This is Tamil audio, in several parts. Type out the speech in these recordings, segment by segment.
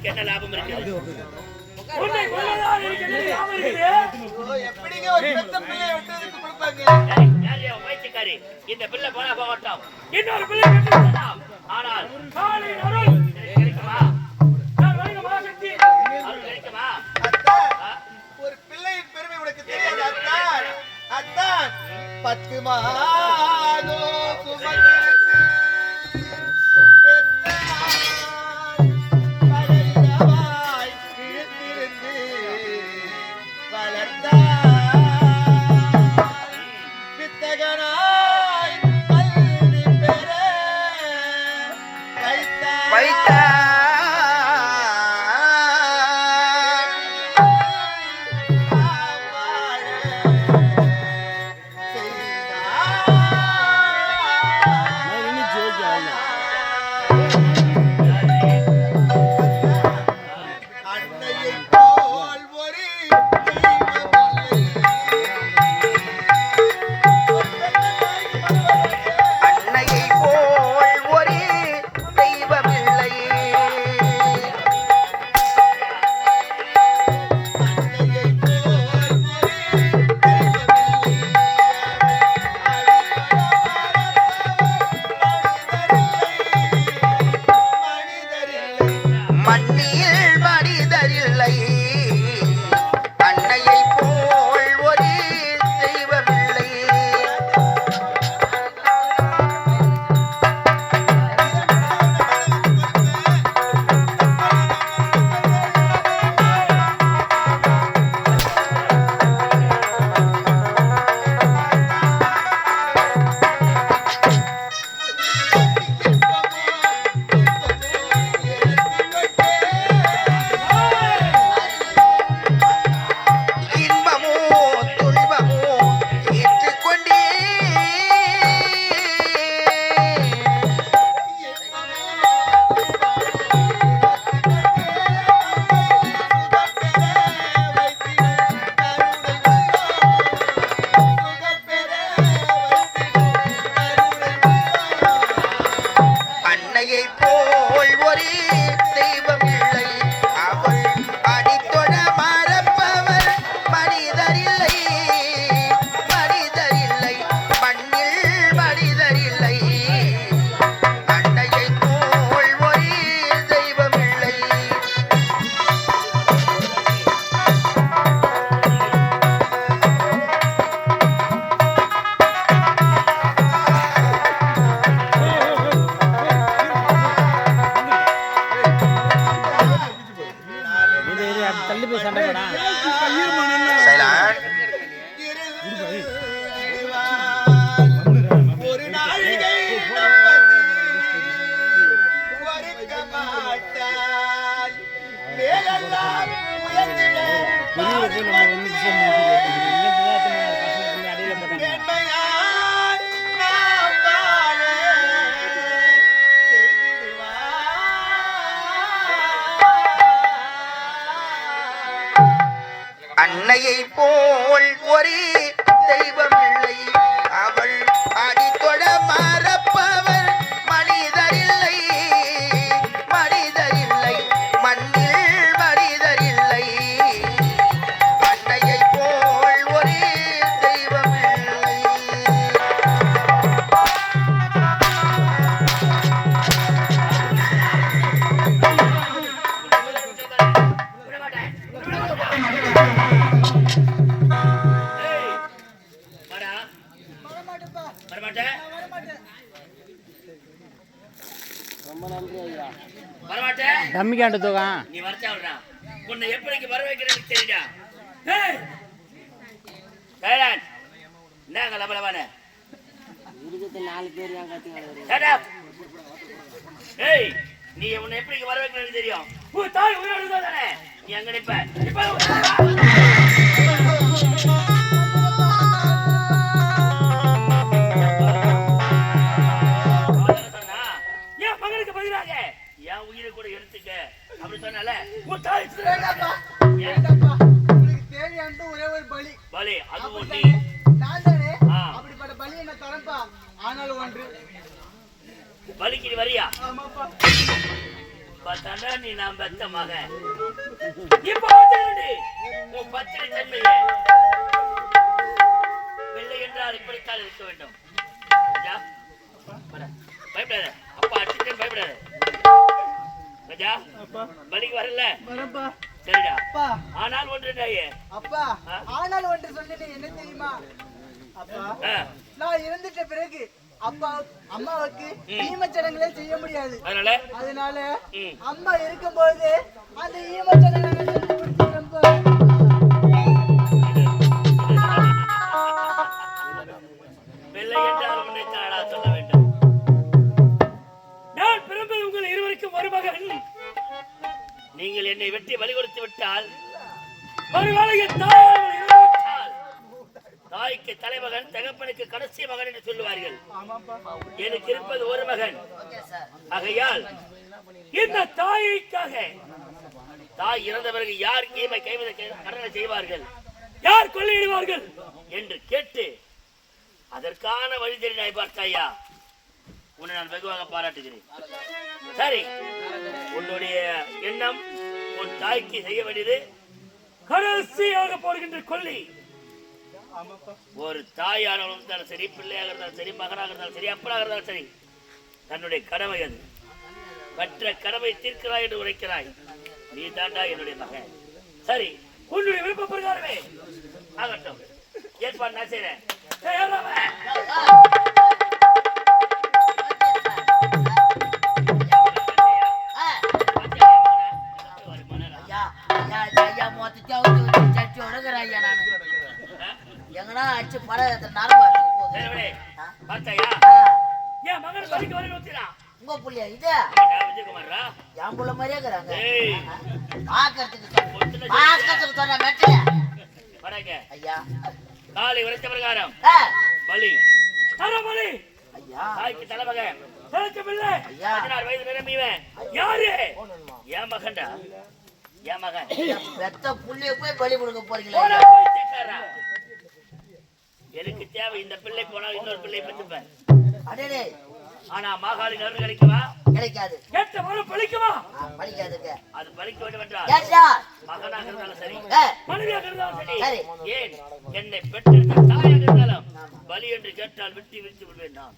என்ன லாபம் இருக்கு? இந்த பிள்ளை போனா போகட்டும், இன்னொரு பிள்ளை ஆனால் ஒரு பிள்ளையின் பெருமை உனக்கு தெரியாது அத்தான். அத்தான் 10 மாதோ சுமந்திருந்து பழையவாய் இழுத்திருந்து வளர்த்தாய் வித்தகனாய் கல்வி பெற வைத்தாய். அன்னையை போல் ஒரு தெய்வம் இல்லை, அவள் அடித்தொட மறப்பவர் மனிதரில்லை, மனிதரில்லை, மண்ணில் மனிதரில்லை. அன்னையை போல் ஒரு தெய்வம் இல்லை. தம்பிக்காண்ட தூக்கா நீ வரச்சா உன்னை எப்படி வர வைக்கிறேன்னு தெரியுடா. என்னங்க லபலவான 4 பேர் தான் கத்துங்க. ஏய் நீ உன்னை எப்படி வர வைக்கிறேன்னு தெரியும். உன் தாய் உயிரோடு தானே நீ அங்க நிப்ப. என் மகனுக்கு பதிலாக என் உயிரை கூட எடுத்துக்க அப்படி சொன்னால உன் தாய் தேவையான ஒரே ஒரு பலி. பலி அதுவும் நீ நான் தானே ஆ. அப்படிப்பட்ட பலி என்ன தரப்பா. ஆனாலும் ஒன்று. பலிக்கு நீ வரியா ஆமாப்பா. பார்த்தாண்டா நீ நான் பெத்த மகன் இப்ப வந்துடுடி உன் பச்சை தன்மையே பிள்ளை என்றால் இப்படித்தான் இருக்க வேண்டும் ராஜா வர. பயப்படாத அப்பா அடிச்சுட்டேன்னு பயப்படாத ராஜா பலிக்கு வரல வரப்பா. சரிடா அப்பா ஆனால் ஒன்றுடாயே அப்பா ஆனால் ஒன்று சொன்னேன் என்ன தெரியுமா அப்பா நான் இறந்துட்ட பிறகு அப்பா அம்மாவுக்கு ஈமச்சடங்குகளை செய்ய முடியாது. அதனால அம்மா இருக்கும்போது அந்த ஈமச்சடங்களை செஞ்சு கொடுத்துறப்பா. பிள்ளை என்றால் உன்னைத்தாடா சொல்ல வேண்டும். நான் பிறந்தது உங்கள் இருவருக்கும் ஒரு மகன். நீங்கள் என்னை வெட்டி பலி கொடுத்து விட்டால் ஒரு வேளையில் தாயால் இறந்துவிட்டால் தாய்க்கு தலைமகன் தகப்பனுக்கு கடைசி மகன் என்று சொல்லுவார்கள். எனக்கு இருப்பது ஒரு மகன். ஆகையால் இந்த தாய்க்காக தாய் இறந்த பிறகு யார் ஈமை கைவதை கடனை செய்வார்கள், யார் கொள்ளையிடுவார்கள் என்று கேட்டு அதற்கான வழி தெரிந்தாய் பார்த்தாயா. உன்னை நான் வெகுவாக பாராட்டுகிறேன். சரி, உன்னுடைய எண்ணம் உன் தாய்க்கு செய்ய வேண்டியது கடைசியாக போடுகின்ற கொல்லி. ஒரு தாயாக இருந்தாலும் சரி, பிள்ளையாக இருந்தாலும் சரி, மகனாக இருந்தாலும் சரி, அப்பனாக இருந்தாலும் சரி, தன்னுடைய கடமை அது. மற்ற கடமை தீர்க்கிறாய் என்று உரைக்கிறாய். நீ தாண்டா என்னுடைய மகன். சரி, உன்னுடைய விருப்ப பிரகாரமே ஆகட்டும். ஏற்பாடு நான் செய்றேன். எங்கனா அடிச்சு படம் நரம்பு பார்த்தாயா என் மகன் பலிக்கு வர நோத்தினா உங்க புள்ளியா இது விஜயகுமாரா என் புள்ள மாதிரியே இருக்கிறாங்க. ஏய் பாக்கிறதுக்கு சொன்ன மெட்டில வணங்க ஐயா காலை உரைத்த பிரகாரம் பலி பலி ஐயா தாய்க்கு தலைமகன் எனக்கு பிள்ளை 16 வயது நிரம்பியவன் யாரு? என் மகன்டா, என் மகன். பெத்த புள்ளைய போய் பலி கொடுக்க போறீங்களா? எனக்கு தேவை இந்த பிள்ளை போனால் இன்னொரு பிள்ளை பெற்றுப்பேன். அடே ஆனா மாகாளி நகர் கிடைக்குமா? கிடைக்காது. கேட்ட மறு பலிக்குமா? பலிக்காதுங்க. அது பலிக்க வேண்டும் என்றால் மகனாக இருந்தாலும் சரி, மனைவியாக இருந்தாலும் சரி, ஏன் என்னை பெற்றெடுத்த தாயாக இருந்தாலும் பலி என்று கேட்டால் விட்டு விட்டு விடுவேன் நான்.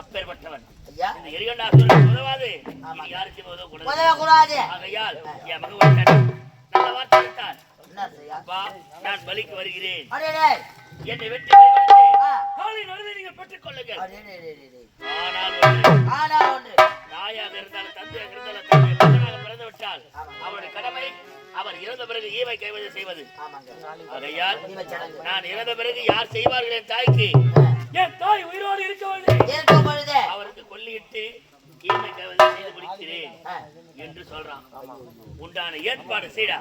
அப்பேற்பட்டவன் இந்த எரிகண்டாக உதவாது, யாருக்கும் உதவக்கூடாது. ஆகையால் என் மகன் நல்ல வார்த்தை விட்டான். அப்பா, நான் பலிக்கு வருகிறேன். என்னை வெட்டி காலை நடுவே நீங்கள் பெற்றுக் கொள்ளுங்கள். ஆனால் ஒன்று, தாயாக இருந்தாலும் தந்தையாக இருந்தாலும் தன்னுடைய மகனாக பிறந்து விட்டால் அவருடைய கடமை அவர் இறந்த பிறகு ஈவை கைவதை செய்வது. ஆகையால் நான் இறந்த பிறகு யார் செய்வார்கள் என் தாய்க்கு? என் தாய் உயிரோடு இருக்கவில்லை, அவருக்கு கொல்லியிட்டு ஈவை கைவதை செய்து முடிக்கிறேன் என்று சொல்றான். உண்டான ஏற்பாடு செய்டா.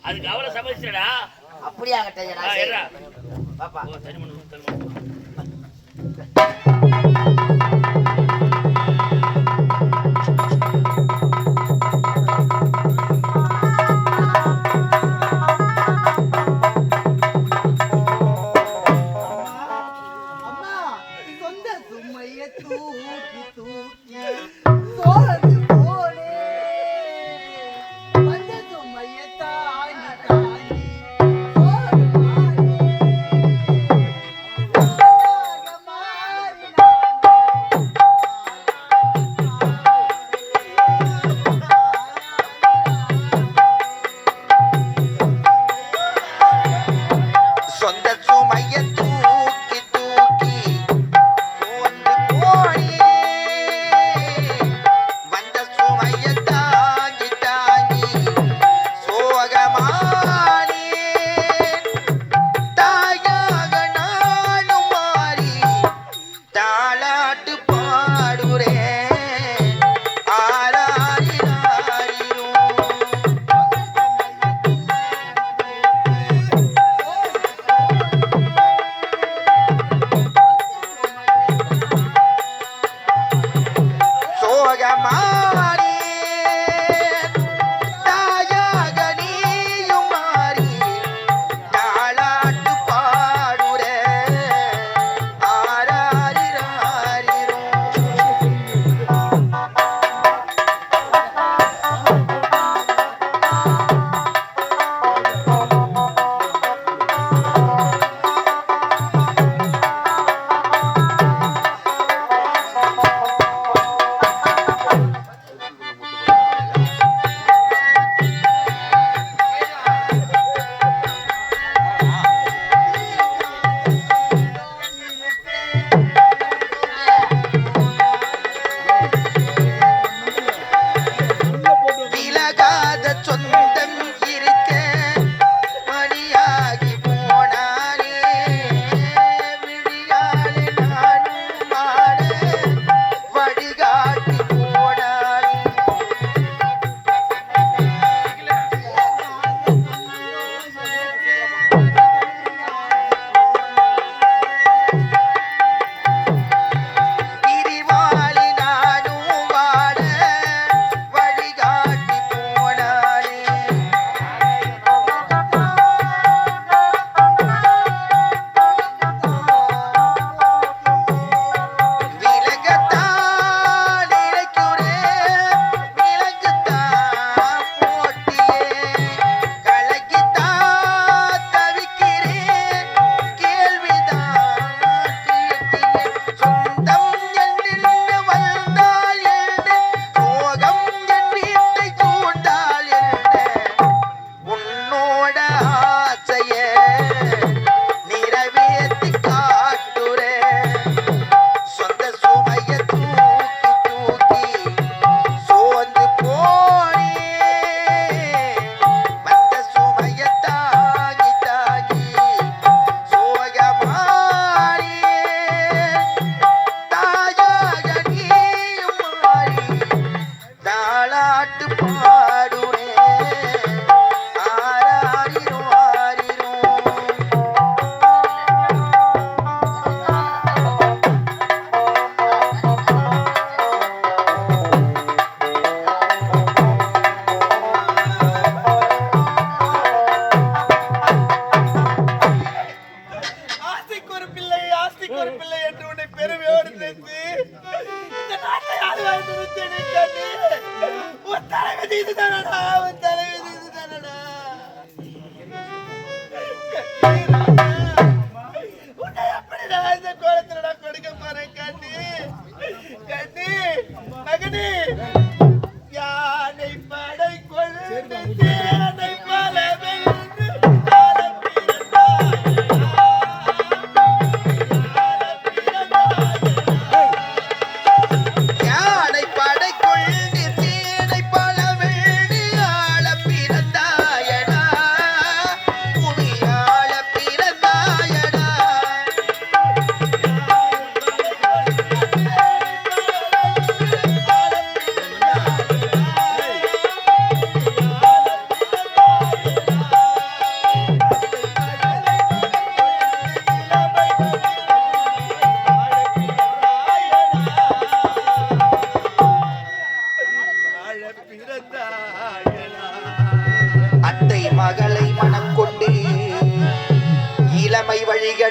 அதுக்கு அவரை சமைச்சிடா. அப்படியாகட்டும்.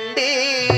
கண்டேன்